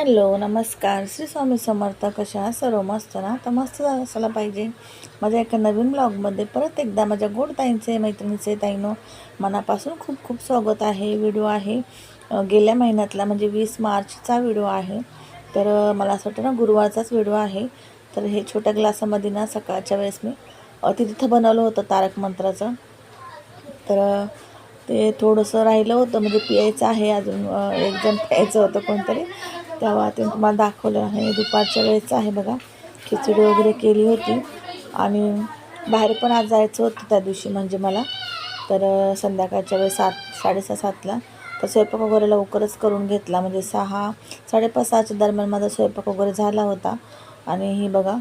Hello नमस्कार. श्री स्वामी समर्थ. कशा आहात सर्व? मस्त ना? तर मस्त असायला पाहिजे. माझ्या एका नवीन ब्लॉगमध्ये परत एकदा माझ्या गोड ताईंचे मैत्रिणीचे ताईंनो मनापासून खूप खूप स्वागत आहे. व्हिडिओ आहे गेल्या महिन्यातला म्हणजे 20 मार्चचा व्हिडिओ आहे. तर मला असं वाटतं ना गुरुवारचाच व्हिडिओ आहे. तर हे छोट्या ग्लासामध्ये ना सकाळच्या वेळेस मी तिथं बनवलं होतं तारक मंत्राचं. तर ते थोडंसं राहिलं होतं म्हणजे पियायचं आहे अजून एक जण प्यायचं होतं कोणतरी, तेव्हा ते तुम्हाला दाखवलं आहे. दुपारच्या वेळेचं आहे बघा. खिचडी वगैरे केली होती आणि बाहेर पण आज जायचं होतं त्या दिवशी म्हणजे मला. तर संध्याकाळच्या वेळेस 7:30-7:30ला तर स्वयंपाक वगैरे लवकरच करून घेतला म्हणजे 6 5:30-6च्या दरम्यान माझा स्वयंपाक वगैरे झाला होता. आणि ही बघा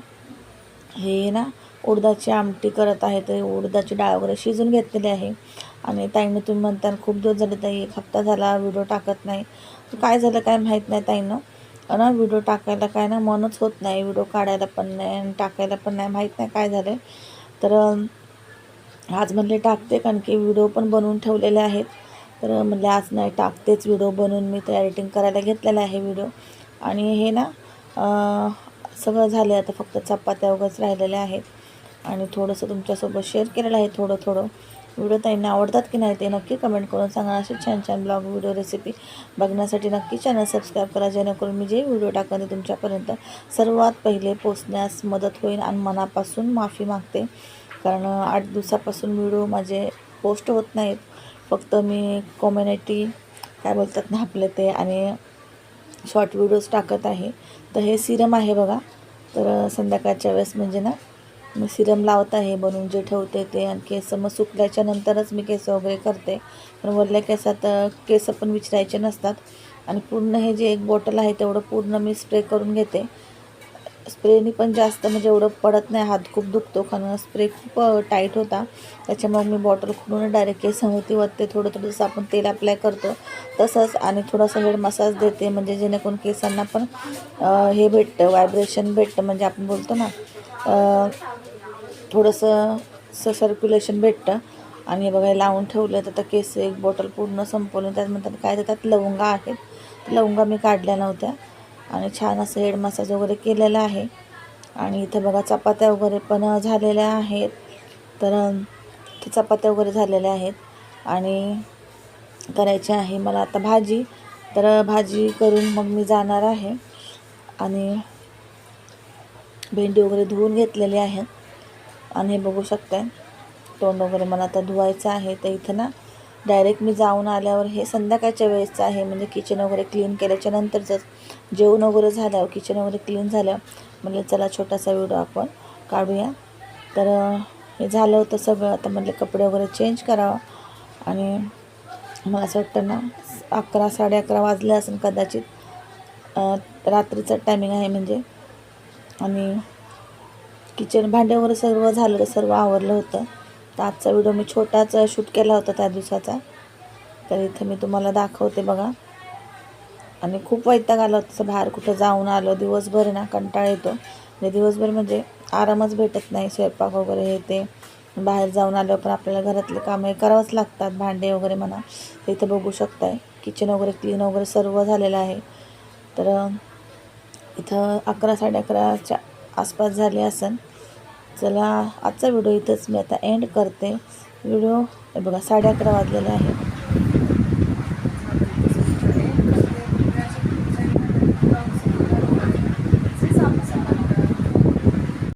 हे ना उडदाची आमटी करत आहे. तर उडदाची डाळ वगैरे शिजून घेतलेली आहे. आणि ताईंनो तुम्ही म्हणता खूप दिवस झाले ताई, 1 हप्ता झाला व्हिडिओ टाकत नाही. काय झालं काय माहीत नाही ताईंनो. ना व्हिडिओ टाकायला काय ना मनच होत नाही, व्हिडिओ काढायला पण नाही आणि टाकायला पण नाही, माहीत नाही काय झालं. तर आज म्हणले टाकते कारण की व्हिडिओ पण बनवून ठेवलेले आहेत. तर म्हणले आज नाही टाकतेच व्हिडिओ बनवून. मी तर एडिटिंग करायला घेतलेला आहे व्हिडिओ. आणि हे ना सगळं झालं आता फक्त चपात्या वगैरेच राहिलेल्या आहेत. आणि थोडंसं तुमच्यासोबत शेअर केलेलं आहे थोडं. व्हिडिओ ताईंना आवडतात की नाही ते नक्की कमेंट करून सांगा. असे छान छान ब्लॉग व्हिडिओ रेसिपी बघण्यासाठी नक्की चॅनल सबस्क्राईब करा, जेणेकरून मी जे व्हिडिओ टाकते तुमच्यापर्यंत सर्वात पहिले पोचण्यास मदत होईल. आणि मनापासून माफी मागते कारण 8 दिवसापासून व्हिडिओ माझे पोस्ट होत नाहीत. फक्त मी कम्युनिटी काय बोलतात ना आपले ते आणि शॉर्ट व्हिडिओज टाकत आहे. तर हे सिरम आहे बघा. तर संध्याकाळच्या वेळेस म्हणजे ना मी सिरम लावत आहे बनवून जे ठेवते ते. आणि केस मग सुकल्याच्या नंतरच मी केस वगैरे करते. पण वरल्या केसात केस पण विचारायचे नसतात. आणि पूर्ण हे जे एक बॉटल आहे तेवढं पूर्ण मी स्प्रे करून घेते. स्प्रेनी पण जास्त म्हणजे एवढं पडत नाही, हात खूप दुखतो कारण स्प्रे खूप टाईट होता. त्याच्यामुळे मी बॉटल खोलून डायरेक्ट केसावरती वरते. थोडं जसं आपण तेल अप्लाय करतो तसंच. आणि थोडासा हेड मसाज देते म्हणजे जेणेकरून केसांना पण हे भेटतं, व्हायब्रेशन भेटतं म्हणजे आपण बोलतो ना थोडंसं सर्क्युलेशन भेटतं. आणि हे बघा लावून ठेवलं तर केस एक बॉटल पूर्ण संपवलं. त्यानंतर काय त्यात लवंगा आहेत, लवंगा मी काढल्या नव्हत्या. आणि छान असं हेड मसाज वगैरे केलेला आहे. आणि इथं बघा चपात्या वगैरे पण झालेल्या आहेत. तर चपात्या वगैरे झालेल्या आहेत आणि करायची आहे मला आता भाजी. तर भाजी करून मग मी जाणार आहे. आणि भेंडी वगैरे धुवून घेतलेली आहे. आणि हे बघू शकताय तोंड वगैरे मला आता धुवायचं आहे. तर इथं ना डायरेक्ट मी जाऊन आल्यावर हे संध्याकाळच्या वेळेसचं आहे म्हणजे किचन वगैरे क्लीन केल्याच्या नंतरच. जेवण वगैरे झाल्यावर किचन वगैरे क्लीन झालं म्हणजे चला छोटासा व्हिडिओ आपण काढूया. तर हे झालं होतं सगळं. आता म्हटलं कपडे वगैरे चेंज करावं. आणि मला असं वाटतं ना 11 11:30 वाजले असेल कदाचित. रात्रीचं टायमिंग आहे म्हणजे. आणि किचन भांडे वगैरे सर्व झालं, सर्व आवरलं होतं. तर आजचा व्हिडिओ मी छोटाच शूट केला होता त्या दिवसाचा. तर इथं मी तुम्हाला दाखवते बघा. आणि खूप वैताग आला होता तसं, बाहेर कुठं जाऊन आलो दिवसभर ना कंटाळा येतो म्हणजे दिवसभर म्हणजे आरामच भेटत नाही. स्वयंपाक वगैरे हे ते बाहेर जाऊन आल्यावर पण आपल्याला घरातले कामं करावंच लागतात, भांडे वगैरे म्हणा. तर इथं बघू शकताय किचन वगैरे क्लीन वगैरे सर्व झालेलं आहे. तर इथं 11 11:30च्या आसपास झाले असेल. चला आजचा व्हिडिओ इथंच मी आता एंड करते. व्हिडिओ बघा 11:30 वाजलेले आहे.